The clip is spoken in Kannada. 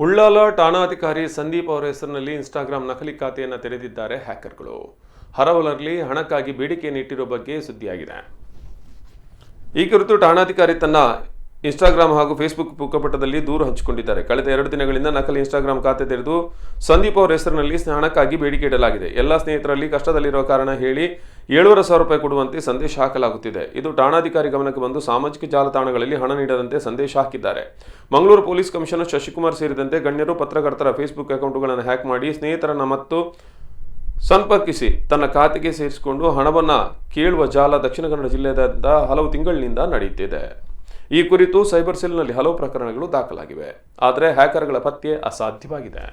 ಉಳ್ಳಾಲ ಠಾಣಾಧಿಕಾರಿ ಸಂದೀಪ್ ಅವರ ಹೆಸರಿನಲ್ಲಿ ಇನ್ಸ್ಟಾಗ್ರಾಂ ನಕಲಿ ಖಾತೆಯನ್ನು ತೆರೆದಿದ್ದಾರೆ ಹ್ಯಾಕರ್ಗಳು. ಹರವಲರ್ಲಿ ಹಣಕ್ಕಾಗಿ ಬೇಡಿಕೆಯನ್ನು ಇಟ್ಟಿರುವ ಬಗ್ಗೆ ಸುದ್ದಿಯಾಗಿದೆ. ಈ ಕುರಿತು ಠಾಣಾಧಿಕಾರಿ ತನ್ನ ಇನ್ಸ್ಟಾಗ್ರಾಂ ಹಾಗೂ ಫೇಸ್ಬುಕ್ ಮುಖಪುಟದಲ್ಲಿ ದೂರು ಹಂಚಿಕೊಂಡಿದ್ದಾರೆ. ಕಳೆದ 2 ದಿನಗಳಿಂದ ನಕಲಿ ಇನ್ಸ್ಟಾಗ್ರಾಂ ಖಾತೆ ತೆರೆದು ಸಂದೀಪ್ ಅವರ ಹೆಸರಿನಲ್ಲಿ ಹಣಕ್ಕಾಗಿ ಬೇಡಿಕೆ ಇಡಲಾಗಿದೆ. ಎಲ್ಲ ಸ್ನೇಹಿತರಲ್ಲಿ ಕಷ್ಟದಲ್ಲಿರುವ ಕಾರಣ ಹೇಳಿ 7,500 ರೂಪಾಯಿ ಕೊಡುವಂತೆ ಸಂದೇಶ ಹಾಕಲಾಗುತ್ತಿದೆ. ಇದು ಠಾಣಾಧಿಕಾರಿ ಗಮನಕ್ಕೆ ಬಂದು ಸಾಮಾಜಿಕ ಜಾಲತಾಣಗಳಲ್ಲಿ ಹಣ ನೀಡದಂತೆ ಸಂದೇಶ ಹಾಕಿದ್ದಾರೆ. ಮಂಗಳೂರು ಪೊಲೀಸ್ ಕಮಿಷನರ್ ಶಶಿಕುಮಾರ್ ಸೇರಿದಂತೆ ಗಣ್ಯರು ಪತ್ರಕರ್ತರ ಫೇಸ್ಬುಕ್ ಅಕೌಂಟ್ಗಳನ್ನು ಹ್ಯಾಕ್ ಮಾಡಿ ಸ್ನೇಹಿತರನ್ನ ಮತ್ತು ಸಂಪರ್ಕಿಸಿ ತನ್ನ ಖಾತೆಗೆ ಸೇರಿಸಿಕೊಂಡು ಹಣವನ್ನು ಕೇಳುವ ಜಾಲ ದಕ್ಷಿಣ ಕನ್ನಡ ಜಿಲ್ಲೆಯಾದ್ಯಂತ ಹಲವು ತಿಂಗಳಿನಿಂದ ನಡೆಯುತ್ತಿದೆ. ಈ ಕುರಿತು ಸೈಬರ್ ಸೆಲ್ನಲ್ಲಿ ಹಲವು ಪ್ರಕರಣಗಳು ದಾಖಲಾಗಿವೆ. ಆದರೆ ಹ್ಯಾಕರ್ಗಳ ಪತ್ತೆ ಅಸಾಧ್ಯವಾಗಿದೆ.